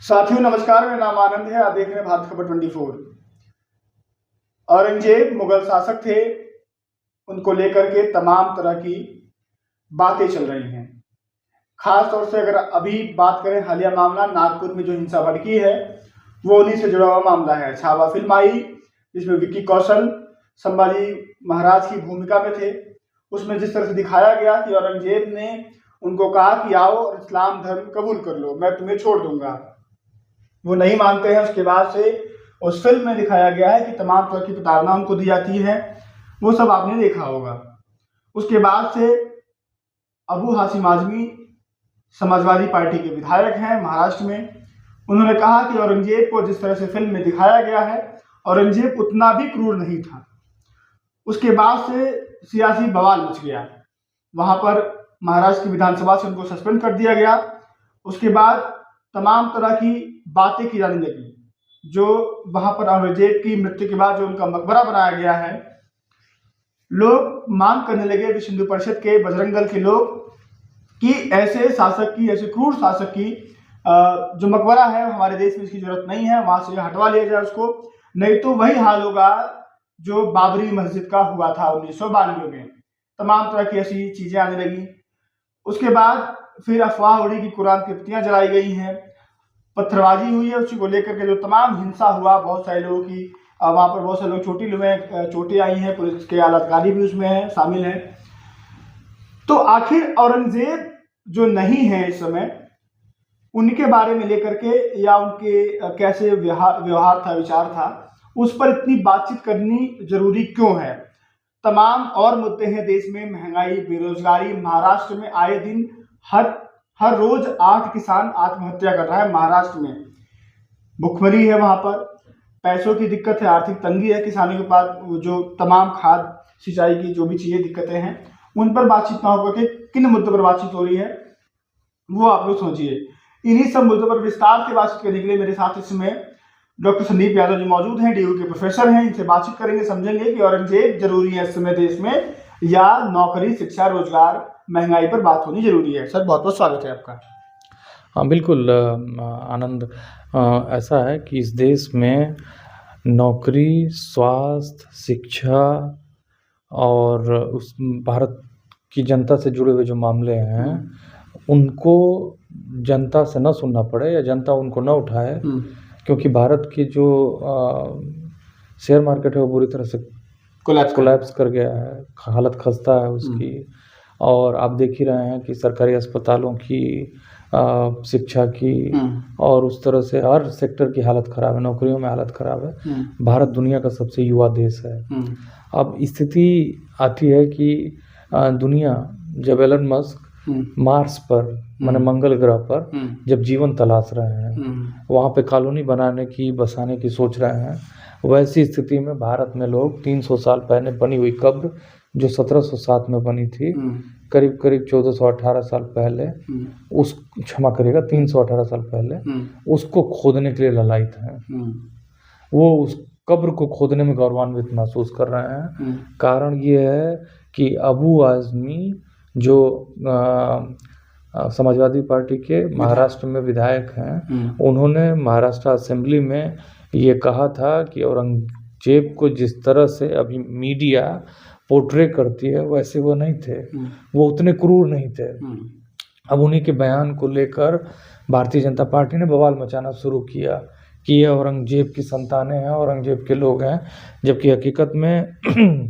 साथियों नमस्कार, मेरा नाम आनंद है। आप देख रहे हैं भारत खबर 24। औरंगजेब मुगल शासक थे, उनको लेकर के तमाम तरह की बातें चल रही हैं। खास तौर से अगर अभी बात करें हालिया मामला नागपुर में जो हिंसा भड़की है, वो उन्हीं से जुड़ा हुआ मामला है। छावा फिल्म आई जिसमें विक्की कौशल संभाजी महाराज की भूमिका में थे। उसमें जिस तरह से दिखाया गया कि औरंगजेब ने उनको कहा कि आओ और इस्लाम धर्म कबूल कर लो, मैं तुम्हें छोड़ दूंगा। वो नहीं मानते हैं। उसके बाद से उस फिल्म में दिखाया गया है कि तमाम तरह की प्रताड़ना उनको दी जाती है, वो सब आपने देखा होगा। उसके बाद से अबू हाशिम आजमी समाजवादी पार्टी के विधायक हैं महाराष्ट्र में। उन्होंने कहा कि औरंगजेब को जिस तरह से फिल्म में दिखाया गया है, औरंगजेब उतना भी क्रूर नहीं था। उसके बाद से सियासी बवाल मच गया। वहां पर महाराष्ट्र की विधानसभा से उनको सस्पेंड कर दिया गया। उसके बाद तमाम तरह की बातें की जाने लगी। जो वहां पर औरंगजेब की मृत्यु के बाद जो उनका मकबरा बनाया गया है, लोग मांग करने लगे, विश्व हिंदू परिषद के, बजरंग दल के लोग, कि ऐसे शासक की, ऐसे क्रूर शासक की जो मकबरा है हमारे देश में इसकी जरूरत नहीं है, वहां से हटवा लिया जाए उसको, नहीं तो वही हाल होगा जो बाबरी मस्जिद का हुआ था 1992 में। तमाम तरह की ऐसी चीजें आने लगी। उसके बाद फिर अफवाह उड़ी कि कुरान की प्रतियां जलाई गई हैं, पत्थरबाजी हुई है। उसी को लेकर के जो तमाम हिंसा हुआ, बहुत सारे लोगों की वहाँ पर बहुत सारे लोग चोटें आई हैं, पुलिस के आला अधिकारी भी उसमें है, शामिल हैं। तो आखिर औरंगजेब जो नहीं है इस समय, उनके बारे में लेकर के या उनके कैसे व्यवहार था, विचार था, उस पर इतनी बातचीत करनी जरूरी क्यों है? तमाम और मुद्दे हैं देश में, महंगाई, बेरोजगारी। महाराष्ट्र में आए दिन हर रोज 8 किसान आत्महत्या कर रहा है। महाराष्ट्र में भुखमरी है, वहां पर पैसों की दिक्कत है, आर्थिक तंगी है किसानों के पास। जो तमाम खाद, सिंचाई की जो भी चीजें दिक्कतें हैं, उन पर बातचीत ना होकर के किन मुद्दों पर बातचीत हो रही है, वो आप लोग सोचिए। इन्हीं सब मुद्दों पर विस्तार से बातचीत करने के लिए मेरे साथ इसमें डॉक्टर संदीप यादव जी मौजूद हैं, डीयू के प्रोफेसर हैं। इनसे बातचीत करेंगे, समझेंगे कि औरंगजेब जरूरी है इस समय देश में, या नौकरी, शिक्षा, रोजगार, महंगाई पर बात होनी जरूरी है। सर, बहुत बहुत स्वागत है आपका। हाँ बिल्कुल आनंद, ऐसा है कि इस देश में नौकरी, स्वास्थ्य, शिक्षा और उस भारत की जनता से जुड़े हुए जो मामले हैं, उनको जनता से न सुनना पड़े या जनता उनको न उठाए, क्योंकि भारत की जो शेयर मार्केट है वो बुरी तरह से कोलैप्स कर गया है, हालत खस्ता है उसकी। और आप देख ही रहे हैं कि सरकारी अस्पतालों की, शिक्षा की और उस तरह से हर सेक्टर की हालत खराब है, नौकरियों में हालत खराब है। भारत दुनिया का सबसे युवा देश है। अब स्थिति आती है कि दुनिया, जब एलन मस्क मार्स पर, माने मंगल ग्रह पर जब जीवन तलाश रहे हैं, वहाँ पे कॉलोनी बसाने की सोच रहे हैं, वैसी स्थिति में भारत में लोग 300 साल पहले बनी हुई कब्र, जो 1707 में बनी थी, करीब 1418 साल पहले, उस क्षमा करिएगा 318 साल पहले, उसको खोदने के लिए ललायत हैं। वो उस कब्र को खोदने में गौरवान्वित महसूस कर रहे हैं। कारण ये है कि अबू आजमी जो समाजवादी पार्टी के महाराष्ट्र में विधायक हैं, उन्होंने महाराष्ट्र असेंबली में ये कहा था कि औरंगजेब को जिस तरह से अभी मीडिया पोर्ट्रे करती है, वैसे वो नहीं थे, वो उतने क्रूर नहीं थे। अब उन्हीं के बयान को लेकर भारतीय जनता पार्टी ने बवाल मचाना शुरू किया कि ये औरंगजेब की संतानें हैं, औरंगजेब के लोग हैं, जबकि हकीकत में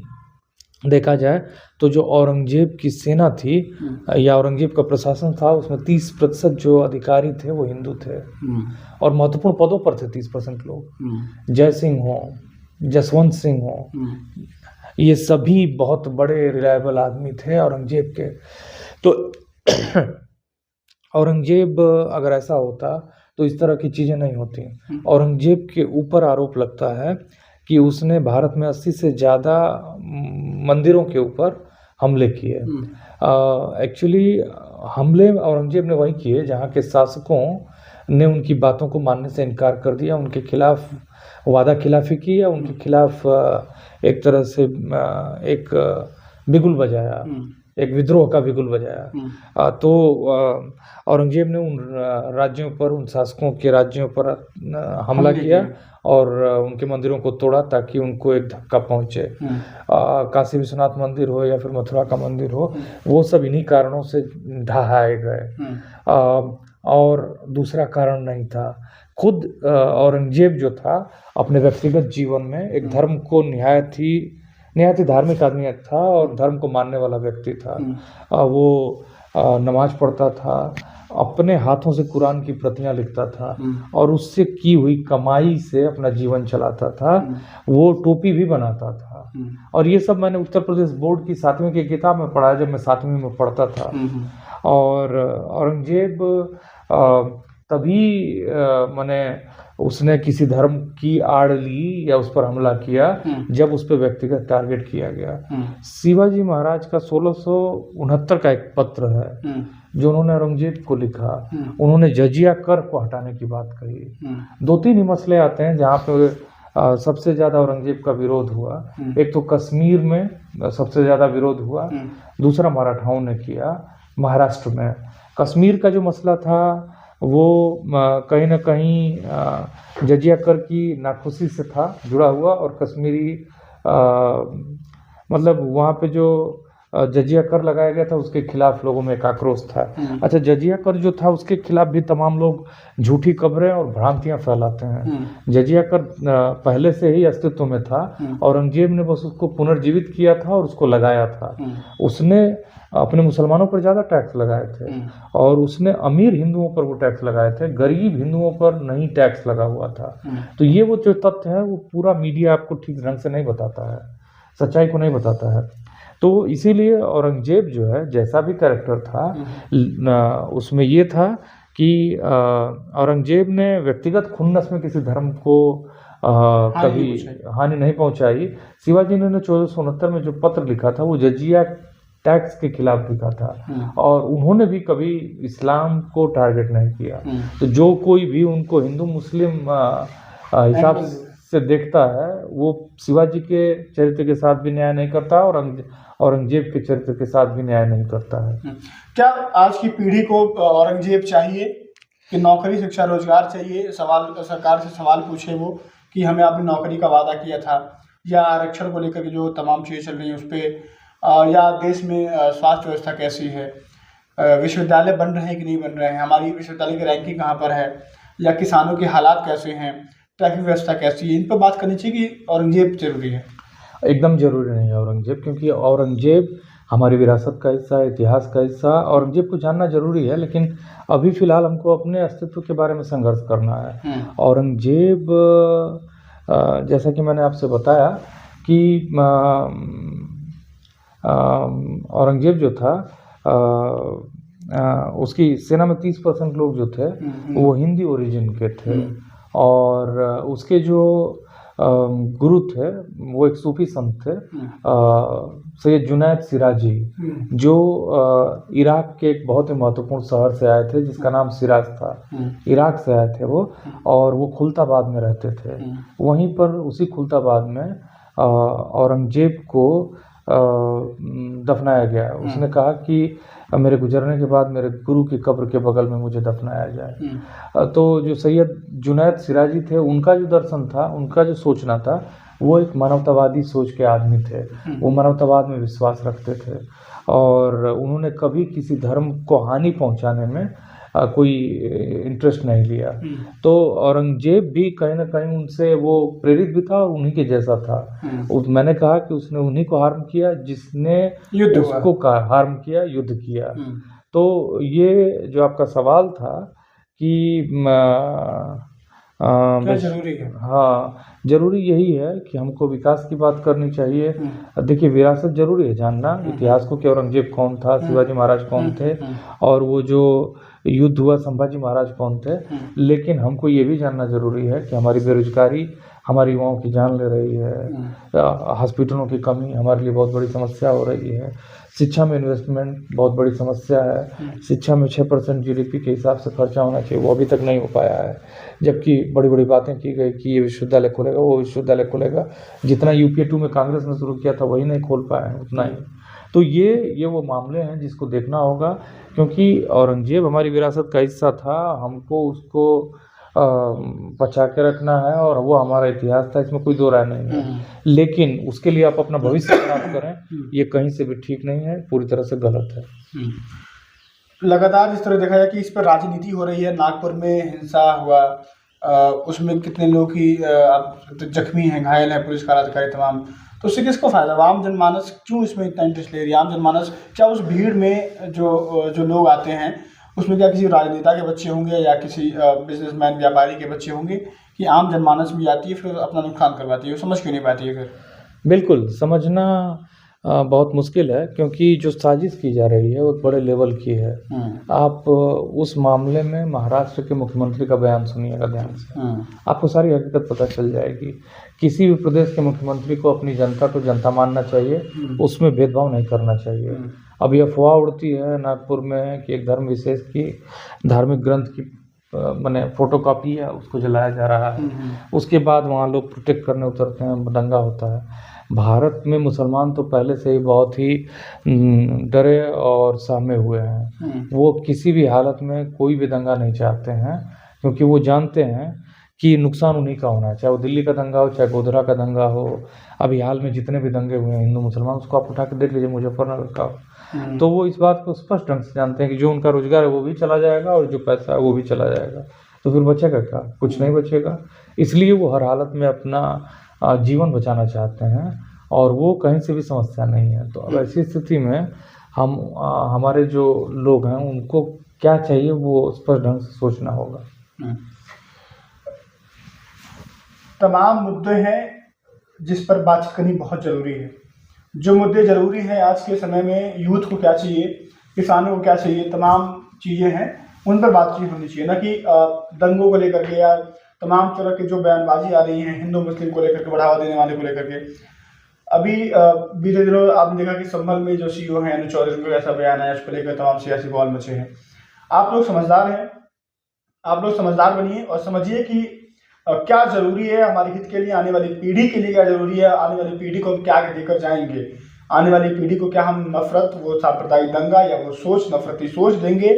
देखा जाए तो जो औरंगजेब की सेना थी या औरंगजेब का प्रशासन था, उसमें 30% जो अधिकारी थे वो हिंदू थे और महत्वपूर्ण पदों पर थे 30% लोग। जय सिंह हो, जसवंत सिंह हो, ये सभी बहुत बड़े रिलायबल आदमी थे औरंगजेब के। तो औरंगजेब अगर ऐसा होता तो इस तरह की चीज़ें नहीं होती। औरंगजेब के ऊपर आरोप लगता है कि उसने भारत में 80 से ज़्यादा मंदिरों के ऊपर हमले किए। एक्चुअली हमले औरंगजेब ने वही किए जहाँ के शासकों ने उनकी बातों को मानने से इनकार कर दिया, उनके खिलाफ वादा खिलाफी की या उनके खिलाफ एक तरह से एक बिगुल बजाया। एक विद्रोह का बिगुल बजाया। तो औरंगजेब ने उन राज्यों पर, उन शासकों के राज्यों पर हमला किया और उनके मंदिरों को तोड़ा ताकि उनको एक धक्का पहुंचे। काशी विश्वनाथ मंदिर हो या फिर मथुरा का मंदिर हो, वो सब इन्हीं कारणों से ढहाए गए। और दूसरा कारण नहीं था। खुद औरंगजेब जो था अपने व्यक्तिगत जीवन में एक धर्म को निहायत ही धार्मिक आदमी था और धर्म को मानने वाला व्यक्ति था। वो नमाज पढ़ता था, अपने हाथों से कुरान की प्रतियां लिखता था और उससे की हुई कमाई से अपना जीवन चलाता था। वो टोपी भी बनाता था। और ये सब मैंने उत्तर प्रदेश बोर्ड की 7वीं की किताब में पढ़ा, जब मैं 7वीं में पढ़ता था। और औरंगजेब तभी मैंने उसने किसी धर्म की आड़ ली या उस पर हमला किया जब उस पर व्यक्तिगत टारगेट किया गया। शिवाजी महाराज का 1669 का एक पत्र है जो उन्होंने औरंगजेब को लिखा। उन्होंने जजिया कर को हटाने की बात कही। 2-3 ही मसले आते हैं जहाँ पे सबसे ज़्यादा औरंगजेब का विरोध हुआ। एक तो कश्मीर में सबसे ज़्यादा विरोध हुआ, दूसरा मराठाओं ने किया महाराष्ट्र में। कश्मीर का जो मसला था वो कहीं ना कहीं जजिया कर की नाखुशी से था जुड़ा हुआ, और कश्मीरी मतलब वहाँ पे जो जजिया कर लगाया गया था उसके खिलाफ लोगों में एक आक्रोश था। अच्छा, जजिया कर जो था उसके खिलाफ भी तमाम लोग झूठी खबरें और भ्रांतियां फैलाते हैं। जजिया कर पहले से ही अस्तित्व में था, औरंगजेब ने बस उसको पुनर्जीवित किया था और उसको लगाया था। उसने अपने मुसलमानों पर ज़्यादा टैक्स लगाए थे और उसने अमीर हिंदुओं पर वो टैक्स लगाए थे, गरीब हिंदुओं पर नहीं टैक्स लगा हुआ था। तो ये वो जो तथ्य है वो पूरा मीडिया आपको ठीक ढंग से नहीं बताता है, सच्चाई को नहीं बताता है। तो इसीलिए औरंगजेब जो है, जैसा भी कैरेक्टर था, उसमें ये था कि औरंगजेब ने व्यक्तिगत खुन्नस में किसी धर्म को कभी हानि नहीं पहुंचाई। शिवाजी ने 1469 में जो पत्र लिखा था वो जजिया टैक्स के खिलाफ लिखा था और उन्होंने भी कभी इस्लाम को टारगेट नहीं किया। तो जो कोई भी उनको हिंदू मुस्लिम हिसाब से देखता है वो शिवाजी के चरित्र के साथ भी न्याय नहीं करता और औरंगजेब के चरित्र के साथ भी न्याय नहीं करता है। क्या आज की पीढ़ी को औरंगजेब चाहिए कि नौकरी, शिक्षा, रोजगार चाहिए? सरकार से सवाल पूछे वो कि हमें आपने नौकरी का वादा किया था, या आरक्षण को लेकर के जो तमाम चीज़ें चल रही हैं उस पर, या देश में स्वास्थ्य व्यवस्था कैसी है, विश्वविद्यालय बन रहे हैं कि नहीं बन रहे हैं, हमारी विश्वविद्यालय की रैंकिंग कहाँ पर है, या किसानों के हालात कैसे हैं, ट्रैफिक व्यवस्था कैसी है, इन पर बात करनी चाहिए कि औरंगजेब जरूरी है? एकदम जरूरी नहीं है औरंगजेब, क्योंकि औरंगजेब हमारी विरासत का हिस्सा है, इतिहास का हिस्सा। औरंगजेब को जानना जरूरी है, लेकिन अभी फिलहाल हमको अपने अस्तित्व के बारे में संघर्ष करना है। औरंगजेब, जैसा कि मैंने आपसे बताया कि औरंगजेब जो था, उसकी सेना में 30% लोग जो थे वो हिंदी ओरिजिन के थे, और उसके जो गुरु थे वो एक सूफी संत थे, सैयद जुनैद सिराजी, जो इराक के एक बहुत ही महत्वपूर्ण शहर से आए थे जिसका नाम सिराज था। इराक से आए थे वो, और वो खुलताबाद में रहते थे। वहीं पर उसी खुलताबाद में औरंगजेब को दफनाया गया। उसने कहा कि मेरे गुजरने के बाद मेरे गुरु की कब्र के बगल में मुझे दफनाया जाए। तो जो सैयद जुनैद सिराजी थे, उनका जो दर्शन था, उनका जो सोचना था, वो एक मानवतावादी सोच के आदमी थे। वो मानवतावाद में विश्वास रखते थे और उन्होंने कभी किसी धर्म को हानि पहुंचाने में कोई इंटरेस्ट नहीं लिया। तो औरंगजेब भी कहीं ना कहीं उनसे वो प्रेरित भी था और उन्हीं के जैसा था। मैंने कहा कि उसने उन्हीं को हार्म किया जिसने उसको हार्म किया, युद्ध किया। तो ये जो आपका सवाल था कि क्या जरूरी है? हाँ, जरूरी यही है कि हमको विकास की बात करनी चाहिए। देखिए, विरासत जरूरी है जानना, इतिहास को, कि औरंगजेब कौन था, शिवाजी महाराज कौन थे, और वो जो युद्ध हुआ संभाजी महाराज कौन थे। लेकिन हमको ये भी जानना जरूरी है कि हमारी बेरोजगारी हमारे युवाओं की जान ले रही है, हॉस्पिटलों की कमी हमारे लिए बहुत बड़ी समस्या हो रही है, शिक्षा में इन्वेस्टमेंट बहुत बड़ी समस्या है। शिक्षा में 6% GDP के हिसाब से खर्चा होना चाहिए, वो अभी तक नहीं हो पाया है। जबकि बड़ी बड़ी बातें की गई कि ये विश्वविद्यालय खुलेगा, वो विश्वविद्यालय खुलेगा। जितना UPA 2 में कांग्रेस ने शुरू किया था वही नहीं खोल पाए हैं, उतना ही। तो ये वो मामले हैं जिसको देखना होगा, क्योंकि औरंगज़ेब हमारी विरासत का हिस्सा था, हमको उसको बचा के रखना है और वो हमारा इतिहास था, इसमें कोई दो राय नहीं है। लेकिन उसके लिए आप अपना भविष्य खराब करें, ये कहीं से भी ठीक नहीं है, पूरी तरह से गलत है। लगातार जिस तरह देखा जाए कि इस पर राजनीति हो रही है, नागपुर में हिंसा हुआ, उसमें कितने लोग ही जख्मी हैं, घायल हैं, पुलिस का अधिकारी तमाम, तो उससे किसको फायदा? आम जनमानस क्यों इसमें इतना इंटरेस्ट ले रही है? आम जनमानस क्या उस भीड़ में जो लोग आते हैं उसमें क्या किसी राजनेता के बच्चे होंगे या किसी बिजनेसमैन व्यापारी के बच्चे होंगे कि आम जनमानस भी आती है फिर अपना नुकसान करवाती है? वो समझ क्यों नहीं पाती है फिर? बिल्कुल समझना बहुत मुश्किल है, क्योंकि जो साजिश की जा रही है वो बड़े लेवल की है। आप उस मामले में महाराष्ट्र के मुख्यमंत्री का बयान सुनिएगा ध्यान से, आपको सारी हकीकत पता चल जाएगी। किसी भी प्रदेश के मुख्यमंत्री को अपनी जनता को जनता मानना चाहिए, उसमें भेदभाव नहीं करना चाहिए। अब ये अफवाह उड़ती है नागपुर में कि एक धर्म विशेष की धार्मिक ग्रंथ की माने फोटोकॉपी है, उसको जलाया जा रहा है। उसके बाद वहाँ लोग प्रोटेक्ट करने उतरते हैं, दंगा होता है। भारत में मुसलमान तो पहले से ही बहुत ही डरे और सहमे हुए हैं। वो किसी भी हालत में कोई भी दंगा नहीं चाहते हैं, क्योंकि वो जानते हैं कि नुकसान उन्हीं का होना है, चाहे वो दिल्ली का दंगा हो, चाहे गोधरा का दंगा हो। अभी हाल में जितने भी दंगे हुए हैं हिंदू मुसलमान, उसको आप उठा के देख लीजिए, मुजफ्फरनगर का। तो वो इस बात को स्पष्ट ढंग से जानते हैं कि जो उनका रोजगार है वो भी चला जाएगा और जो पैसा है वो भी चला जाएगा, तो फिर बचेगा क्या? कुछ नहीं बचेगा। इसलिए वो हर हालत में अपना जीवन बचाना चाहते हैं और वो कहीं से भी समस्या नहीं है। तो अब ऐसी स्थिति में हम हमारे जो लोग हैं उनको क्या चाहिए वो स्पष्ट ढंग से सोचना होगा। तमाम मुद्दे हैं जिस पर बातचीत करनी बहुत ज़रूरी है। जो मुद्दे ज़रूरी हैं आज के समय में, यूथ को क्या चाहिए, किसानों को क्या चाहिए, तमाम चीज़ें हैं उन पर बातचीत होनी चाहिए, ना कि दंगों को लेकर के या तमाम तरह की जो बयानबाजी आ रही है हिंदू मुस्लिम को लेकर के, बढ़ावा देने वाले को लेकर के। अभी बीते दिनों आपने देखा कि संभल में जो सीईओ हैं अनु चौधरी, उनका ऐसा बयान आया, उसको लेकर तमाम सियासी बवाल मचे हैं। आप लोग समझदार हैं, आप लोग समझदार बनिए और समझिए कि क्या ज़रूरी है हमारे हित के लिए, आने वाली पीढ़ी के लिए क्या ज़रूरी है, आने वाली पीढ़ी को हम क्या देकर जाएंगे, आने वाली पीढ़ी को क्या हम नफरत, वो सांप्रदायिक दंगा या वो सोच, नफरती सोच देंगे,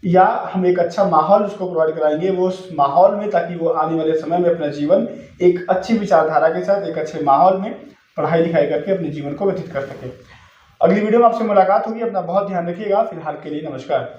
या हम एक अच्छा माहौल उसको प्रोवाइड कराएंगे वो उस माहौल में, ताकि वो आने वाले समय में अपना जीवन एक अच्छी विचारधारा के साथ एक अच्छे माहौल में पढ़ाई लिखाई करके अपने जीवन को व्यतीत कर सके। अगली वीडियो में आपसे मुलाकात होगी। अपना बहुत ध्यान रखिएगा। फिलहाल के लिए नमस्कार।